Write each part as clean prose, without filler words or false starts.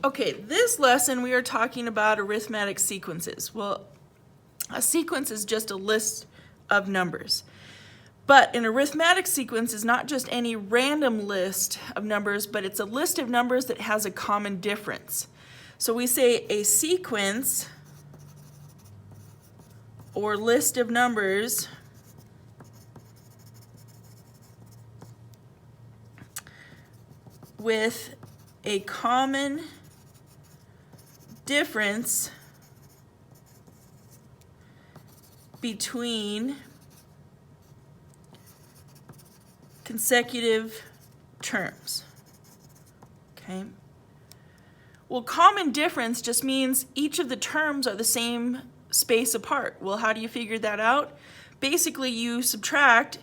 Okay, this lesson we are talking about arithmetic sequences. Well, a sequence is just a list of numbers. But an arithmetic sequence is not just any random list of numbers, but it's a list of numbers that has a common difference. So we say a sequence or list of numbers with a common difference between consecutive terms. Okay. Well, common difference just means each of the terms are the same space apart. Well, how do you figure that out? Basically, you subtract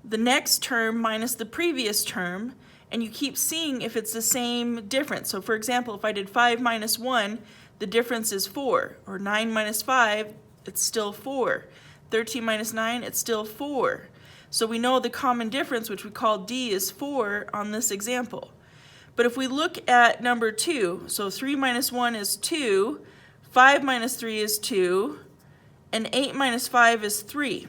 the next term minus the previous term, and you keep seeing if it's the same difference. So for example, if I did 5 minus 1, the difference is 4. Or 9 minus 5, it's still 4. 13 minus 9, it's still 4. So we know the common difference, which we call D, is 4 on this example. But if we look at number 2, so 3 minus 1 is 2, 5 minus 3 is 2, and 8 minus 5 is 3.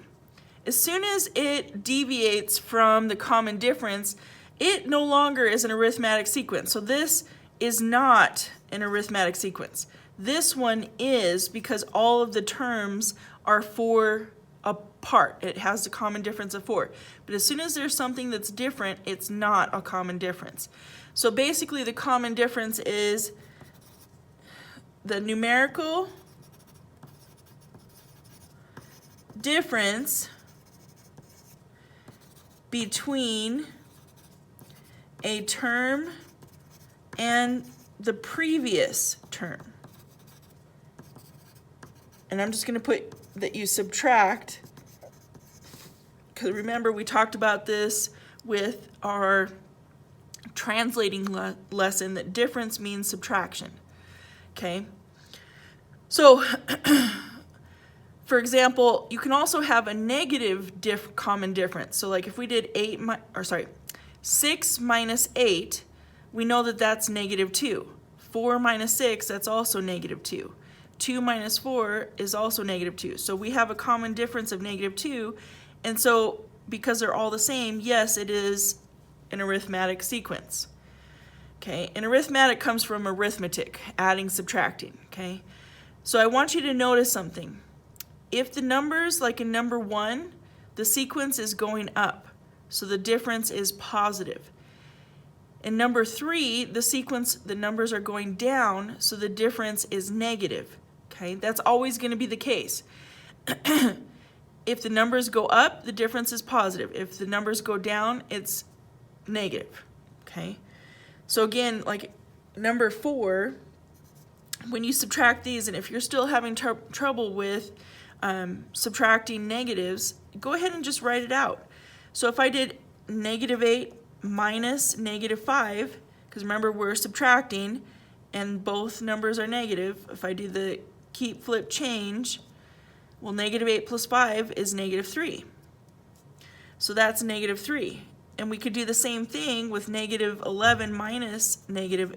As soon as it deviates from the common difference, it no longer is an arithmetic sequence. So this is not an arithmetic sequence. This one is, because all of the terms are 4 apart. It has a common difference of 4. But as soon as there's something that's different, it's not a common difference. So basically the common difference is the numerical difference between a term and the previous term. And I'm just going to put that you subtract, because remember we talked about this with our translating lesson, that difference means subtraction. Okay? So, for example, you can also have a negative common difference. So like if we did 6 minus 8, we know that that's negative 2. 4 minus 6, that's also negative 2. 2 minus 4 is also negative 2. So we have a common difference of negative 2. And so because they're all the same, yes, it is an arithmetic sequence. Okay, and arithmetic comes from arithmetic, adding, subtracting. Okay, so I want you to notice something. If the numbers, like in number 1, the sequence is going up, so the difference is positive. In number 3, the numbers are going down, so the difference is negative. Okay, that's always going to be the case. If the numbers go up, the difference is positive. If the numbers go down, it's negative. Okay, so again, like number 4, when you subtract these, and if you're still having trouble with subtracting negatives, go ahead and just write it out. So if I did negative 8 minus negative 5, because remember we're subtracting and both numbers are negative, if I do the keep, flip, change, well, negative 8 plus 5 is negative 3. So that's negative 3. And we could do the same thing with negative 11 minus negative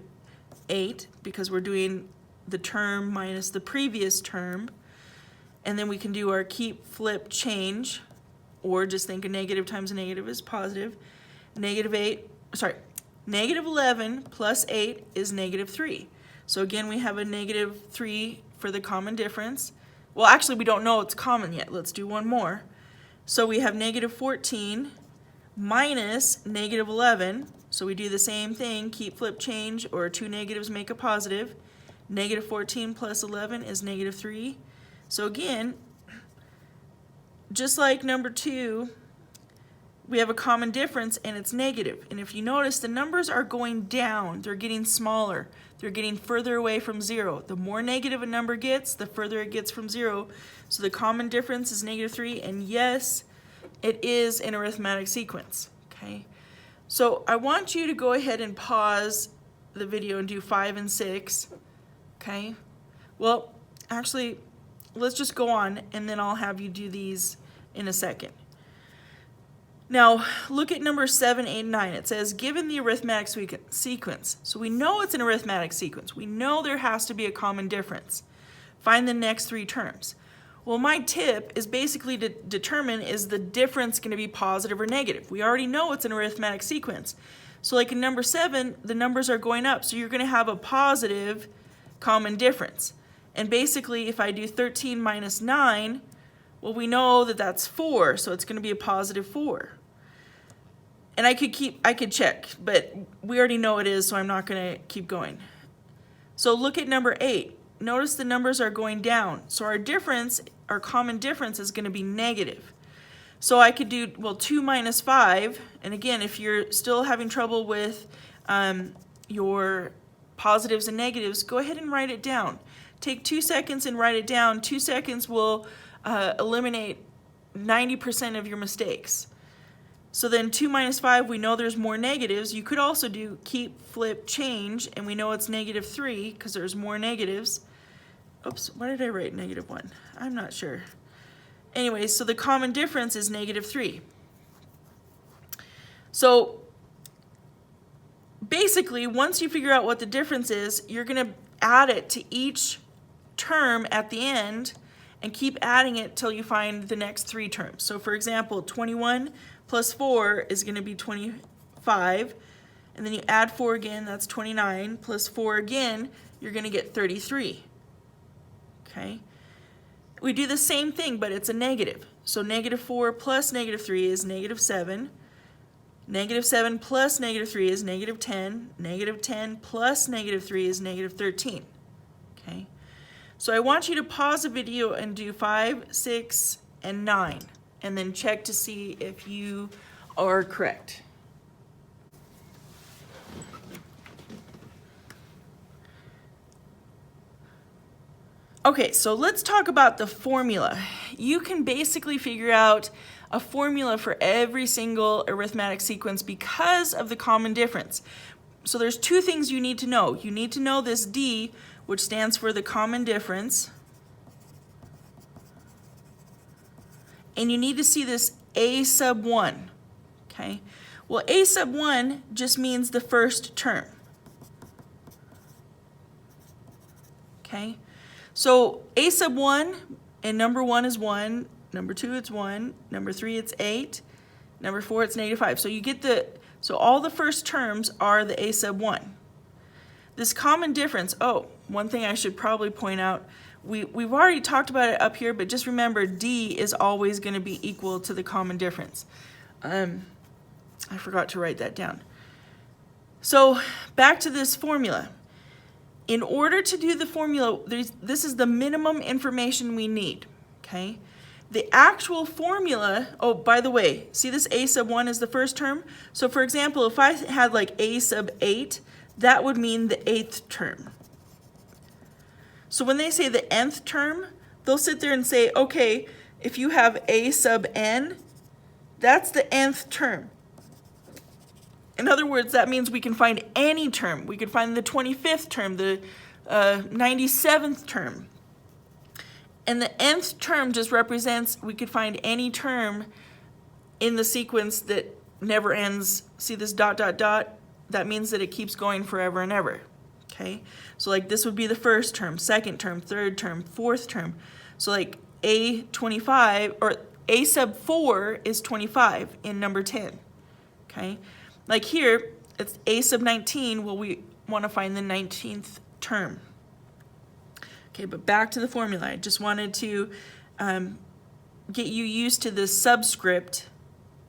8, because we're doing the term minus the previous term. And then we can do our keep, flip, change, or just think a negative times a negative is positive. Negative 11 plus 8 is negative 3. So again, we have a negative 3 for the common difference. Well, actually, we don't know it's common yet. Let's do one more. So we have negative 14 minus negative 11. So we do the same thing, keep, flip, change, or 2 negatives make a positive. Negative 14 plus 11 is negative 3. So again, just like number 2, we have a common difference and it's negative. And if you notice, the numbers are going down. They're getting smaller. They're getting further away from 0. The more negative a number gets, the further it gets from 0. So the common difference is negative 3. And yes, it is an arithmetic sequence. Okay. So I want you to go ahead and pause the video and do 5 and 6. Okay. Well, actually, let's just go on and then I'll have you do these in a second. Now, look at number 7, 8, and 9. It says, given the arithmetic sequence. So we know it's an arithmetic sequence. We know there has to be a common difference. Find the next 3 terms. Well, my tip is basically to determine, is the difference going to be positive or negative? We already know it's an arithmetic sequence. So like in number 7, the numbers are going up. So you're going to have a positive common difference. And basically, if I do 13 minus 9, well, we know that that's 4. So it's going to be a positive 4. And I could check, but we already know it is, so I'm not going to keep going. So look at number 8. Notice the numbers are going down. So our difference, our common difference is going to be negative. So I could do, well, 2 minus 5. And again, if you're still having trouble with your positives and negatives, go ahead and write it down. Take 2 seconds and write it down. 2 seconds will eliminate 90% of your mistakes. So then 2 minus 5, we know there's more negatives. You could also do keep, flip, change, and we know it's negative 3 because there's more negatives. Oops, why did I write negative 1? I'm not sure. Anyway, so the common difference is negative 3. So basically, once you figure out what the difference is, you're going to add it to each term at the end and keep adding it till you find the next 3 terms. So for example, 21 plus 4 is going to be 25, and then you add 4 again, that's 29, plus 4 again, you're going to get 33. Okay? We do the same thing, but it's a negative. So negative 4 plus negative 3 is negative 7. Negative 7 plus negative 3 is negative 10. Negative 10 plus negative 3 is negative 13. Okay? So I want you to pause the video and do 5, 6, and 9, and then check to see if you are correct. Okay, so let's talk about the formula. You can basically figure out a formula for every single arithmetic sequence because of the common difference. So there's 2 things you need to know. You need to know this D, which stands for the common difference. And you need to see this A sub 1. Okay? Well, A sub 1 just means the first term. Okay? So A sub 1, and number 1 is 1, number 2 it's 1, number 3 it's 8, number 4 it's negative 5. So you get so all the first terms are the A sub 1. This common difference, oh, one thing I should probably point out, we've already talked about it up here, but just remember D is always going to be equal to the common difference. I forgot to write that down. So back to this formula. In order to do the formula, this is the minimum information we need, okay? The actual formula, oh, by the way, see this A sub 1 is the first term? So for example, if I had like A sub 8, that would mean the 8th term. So when they say the nth term, they'll sit there and say, okay, if you have A sub n, that's the nth term. In other words, that means we can find any term. We could find the 25th term, the 97th term. And the nth term just represents, we could find any term in the sequence that never ends. See this dot, dot, dot? That means that it keeps going forever and ever. Okay? So like this would be the first term, second term, third term, fourth term. So like A25, or A sub 4 is 25 in number 10. Okay? Like here, it's A sub 19, well, we want to find the 19th term. Okay, but back to the formula. I just wanted to get you used to the subscript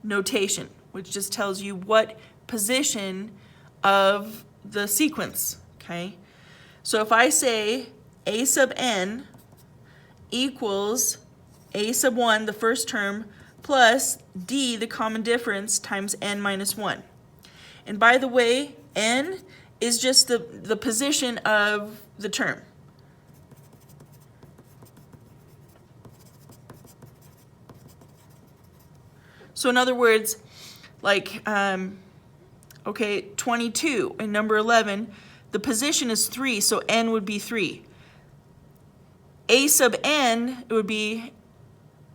notation, which just tells you what position of the sequence, okay? So if I say A sub n equals A sub 1, the first term, plus D, the common difference, times n minus 1. And by the way, n is just the position of the term. So in other words, like, okay, 22 in number 11, the position is 3, so n would be 3. A sub n, it would be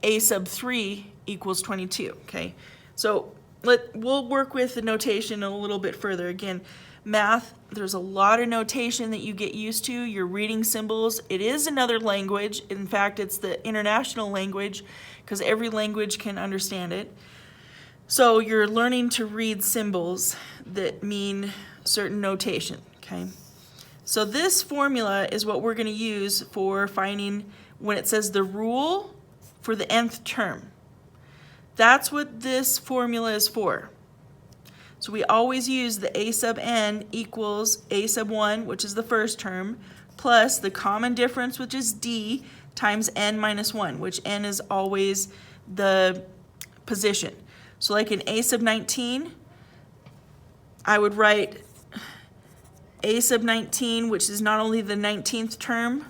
A sub 3 equals 22, okay? So we'll work with the notation a little bit further. Again, math, there's a lot of notation that you get used to. You're reading symbols. It is another language. In fact, it's the international language because every language can understand it. So you're learning to read symbols that mean certain notation, okay? So this formula is what we're going to use for finding when it says the rule for the nth term. That's what this formula is for. So we always use the a sub n equals a sub 1, which is the first term, plus the common difference, which is d, times n minus 1, which n is always the position. So like in a sub 19, I would write a sub 19, which is not only the 19th term,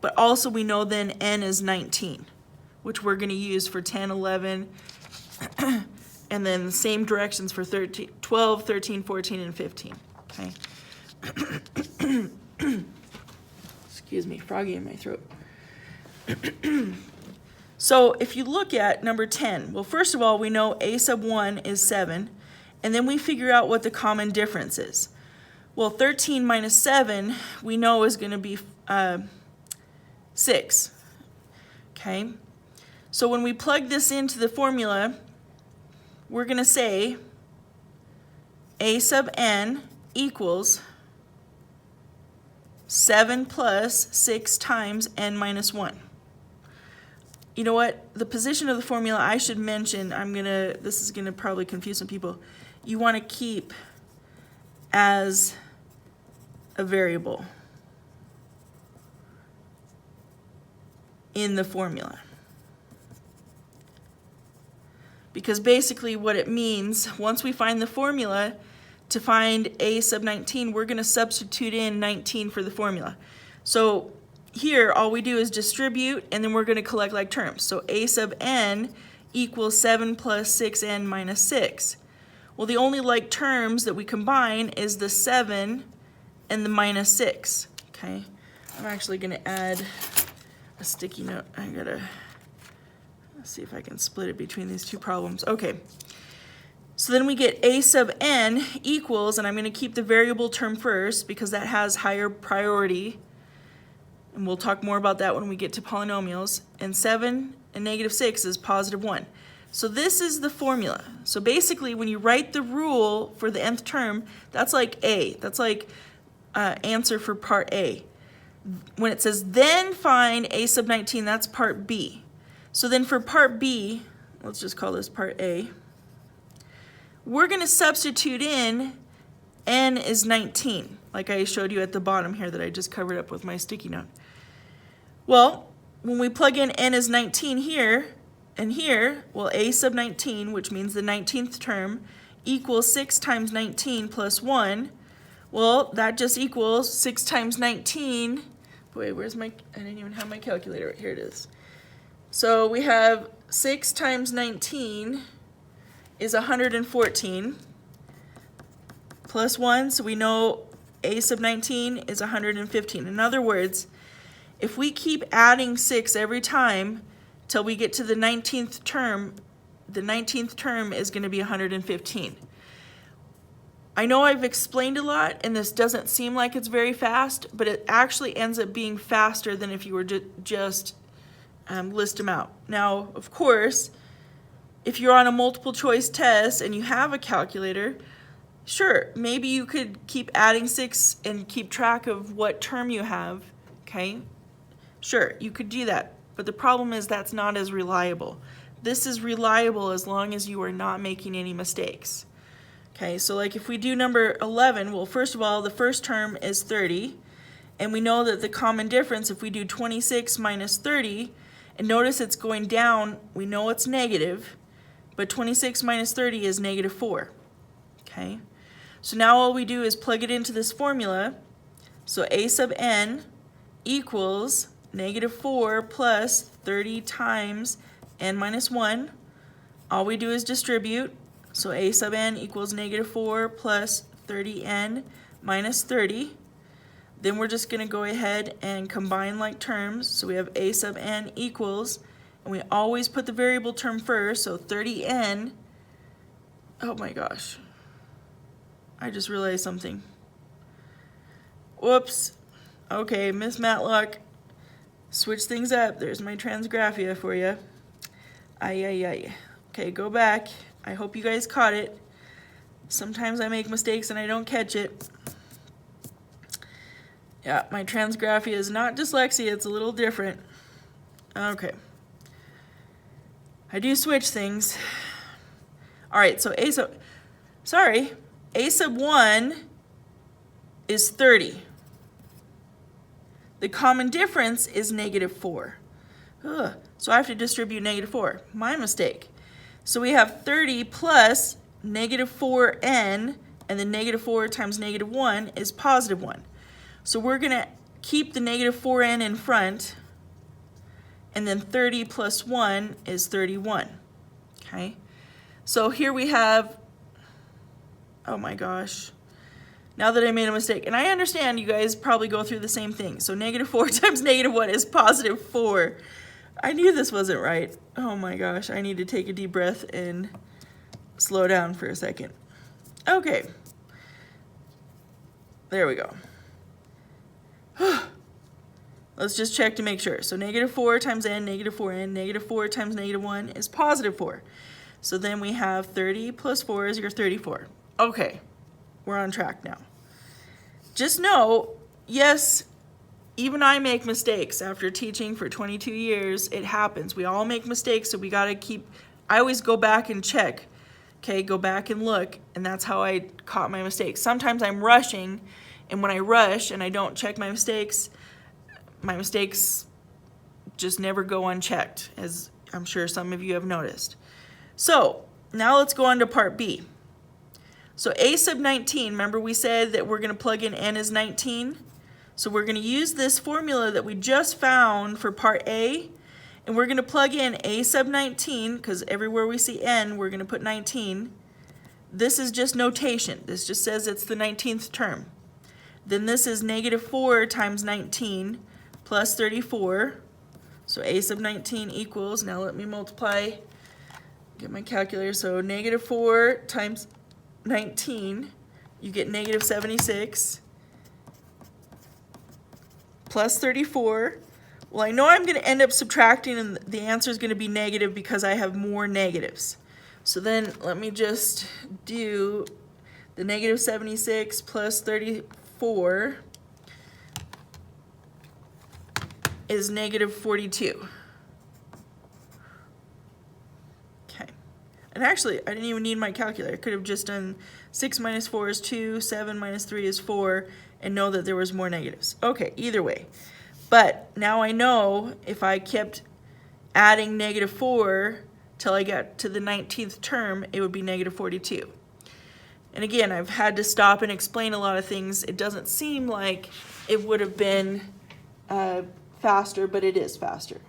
but also we know then n is 19, which we're going to use for 10, 11, and then the same directions for 13, 12, 13, 14, and 15. Okay. Excuse me, froggy in my throat. So if you look at number 10, well, first of all, we know a sub 1 is 7, and then we figure out what the common difference is. Well, 13 minus 7, we know is going to be 6. Okay? So when we plug this into the formula, we're going to say a sub n equals 7 plus 6 times n minus 1. You know what? The position of the formula I should mention, this is gonna probably confuse some people. You want to keep as a variable in the formula. Because basically what it means, once we find the formula to find a sub 19, we're going to substitute in 19 for the formula. So here, all we do is distribute, and then we're going to collect like terms. So a sub n equals 7 plus 6n minus 6. Well, the only like terms that we combine is the 7 and the minus 6. Okay, I'm actually going to add a sticky note. I gotta see if I can split it between these two problems. Okay, so then we get a sub n equals, and I'm going to keep the variable term first because that has higher priority. And we'll talk more about that when we get to polynomials. And 7 and negative 6 is positive 1. So this is the formula. So basically, when you write the rule for the nth term, that's like A. That's like answer for part A. When it says then find a sub 19, that's part B. So then for part B, let's just call this part A, we're going to substitute in n is 19, like I showed you at the bottom here that I just covered up with my sticky note. Well, when we plug in n is 19 here and here, well, a sub 19, which means the 19th term, equals 6 times 19 plus 1. Well, that just equals 6 times 19. Boy, where's I didn't even have my calculator. Here it is. So we have 6 times 19 is 114 plus 1, so we know a sub 19 is 115. In other words, if we keep adding 6 every time till we get to the 19th term, the 19th term is going to be 115. I know I've explained a lot, and this doesn't seem like it's very fast, but it actually ends up being faster than if you were just list them out. Now, of course, if you're on a multiple choice test and you have a calculator, sure, maybe you could keep adding 6 and keep track of what term you have, okay? Sure, you could do that, but the problem is that's not as reliable. This is reliable as long as you are not making any mistakes. Okay, so like if we do number 11, well, first of all, the first term is 30, and we know that the common difference, if we do 26 minus 30, and notice it's going down, we know it's negative, but 26 minus 30 is negative 4. Okay, so now all we do is plug it into this formula. So a sub n equals negative 4 plus 30 times n minus 1. All we do is distribute. So a sub n equals negative 4 plus 30n minus 30. Then we're just going to go ahead and combine like terms. So we have a sub n equals And we always put the variable term first, so 30n. Oh my gosh. I just realized something. Whoops. Okay, Miss Matlock. Switch things up. There's my transgraphia for you. Ay. Okay, go back. I hope you guys caught it. Sometimes I make mistakes and I don't catch it. Yeah, my transgraphia is not dyslexia. It's a little different. Okay. I do switch things. All right, so a sub 1 is 30. The common difference is -4. Ugh. So I have to distribute -4. My mistake. So we have 30 plus -4n, and then -4 times -1 is +1. So we're going to keep the -4n in front, and then 30 plus 1 is 31. Okay? So here we have, oh my gosh, now that I made a mistake, and I understand you guys probably go through the same thing. So -4 times -1 is +4. I knew this wasn't right. Oh my gosh, I need to take a deep breath and slow down for a second. Okay. There we go. Let's just check to make sure. So -4 times n, -4n, -4 times -1 is +4. So then we have 30 plus 4 is your 34. Okay, we're on track now. Just know, yes, even I make mistakes. After teaching for 22 years, it happens. We all make mistakes, so we gotta keep, I always go back and check. Okay, go back and look, and that's how I caught my mistakes. Sometimes I'm rushing, and when I rush and I don't check my mistakes just never go unchecked, as I'm sure some of you have noticed. So now let's go on to part B. So a sub 19, remember we said that we're going to plug in n as 19? So we're going to use this formula that we just found for part A, and we're going to plug in a sub 19, because everywhere we see n, we're going to put 19. This is just notation. This just says it's the 19th term. Then this is -4 times 19 plus 34. So a sub 19 equals, now let me multiply, get my calculator. So -4 times 19, you get -76 plus 34. Well, I know I'm going to end up subtracting, and the answer is going to be negative because I have more negatives. So then let me just do the -76 plus 34 is -42. Okay. And actually, I didn't even need my calculator. I could have just done 6 minus 4 is 2, 7 minus 3 is 4, and know that there was more negatives. Okay, either way. But now I know if I kept adding -4 till I got to the 19th term, it would be -42. And again, I've had to stop and explain a lot of things. It doesn't seem like it would have been faster, but it is faster.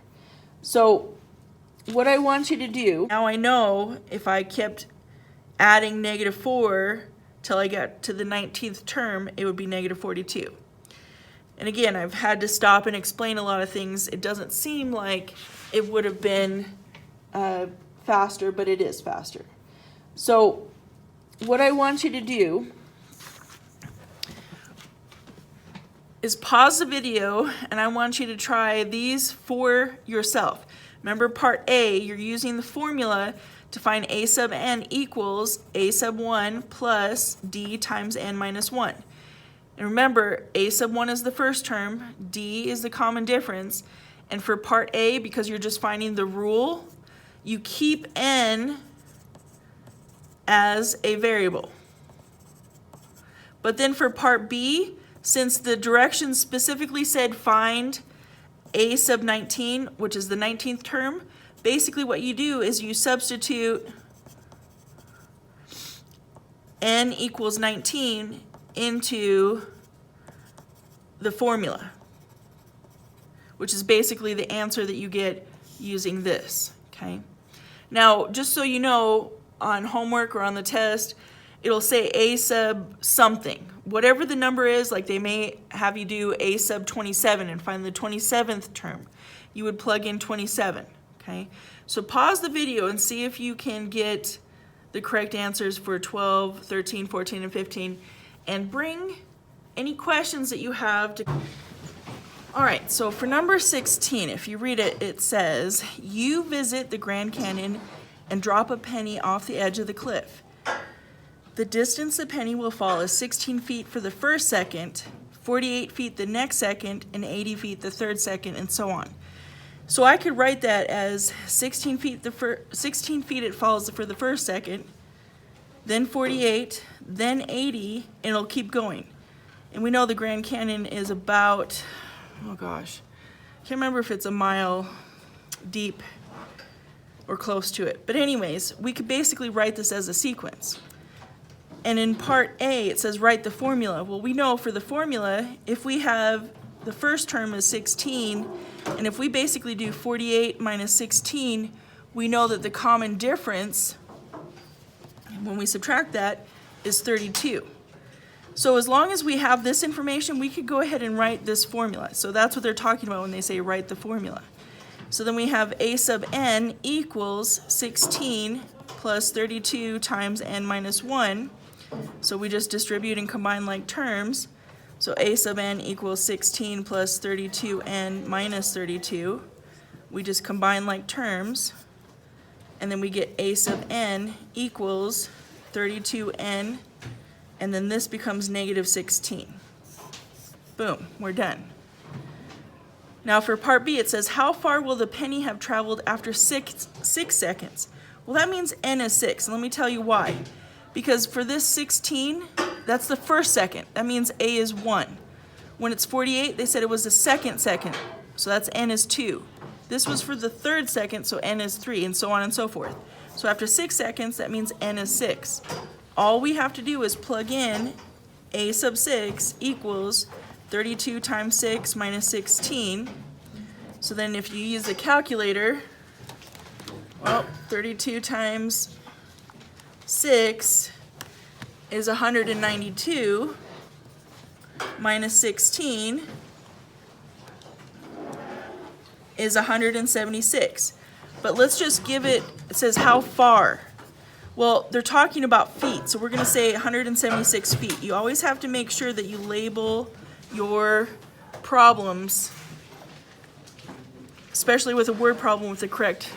So what I want you to do, now I know if I kept adding -4 till I got to the 19th term, it would be -42. And again, I've had to stop and explain a lot of things. It doesn't seem like it would have been faster, but it is faster. So what I want you to do is pause the video, and I want you to try these for yourself. Remember part A, you're using the formula to find a sub n equals a sub 1 plus d times n minus 1. And remember, a sub 1 is the first term, d is the common difference, and for part A, because you're just finding the rule, you keep n as a variable. But then for part B, since the directions specifically said find a sub 19, which is the 19th term, basically what you do is you substitute n equals 19 into the formula, which is basically the answer that you get using this, okay? Now, just so you know, on homework or on the test, it'll say a sub something. Whatever the number is, like they may have you do a sub 27 and find the 27th term. You would plug in 27, Okay, so pause the video and see if you can get the correct answers for 12, 13, 14, and 15, and bring any questions that you have to. All right, so for number 16, if you read it, it says, you visit the Grand Canyon and drop a penny off the edge of the cliff. The distance the penny will fall is 16 feet for the first second, 48 feet the next second, and 80 feet the third second, and so on. So I could write that as 16 feet it falls for the first second, then 48, then 80, and it'll keep going. And we know the Grand Canyon is about, oh gosh, I can't remember if it's a mile deep or close to it. But anyways, we could basically write this as a sequence. And in part A, it says write the formula. Well, we know for the formula, if we have the first term is 16, and if we basically do 48 minus 16, we know that the common difference, when we subtract that, is 32. So as long as we have this information, we could go ahead and write this formula. So that's what they're talking about when they say write the formula. So then we have a sub n equals 16 plus 32 times n minus 1. So we just distribute and combine like terms. So a sub n equals 16 plus 32n minus 32. We just combine like terms. And then we get a sub n equals 32n. And then this becomes negative 16. Boom, we're done. Now for part B, it says, how far will the penny have traveled after 6 seconds? Well, that means n is 6, and let me tell you why. Because for this 16, that's the first second. That means a is 1. When it's 48, they said it was the second, so that's n is 2. This was for the third second, so n is 3, and so on and so forth. So after 6 seconds, that means n is 6. All we have to do is plug in a sub 6 equals 32 times 6 minus 16. So then if you use the calculator, well, 32 times 6 is 192 minus 16 is 176. But let's just give it, it says how far. Well, they're talking about feet, so we're going to say 176 feet. You always have to make sure that you label your problems, especially with a word problem, with the correct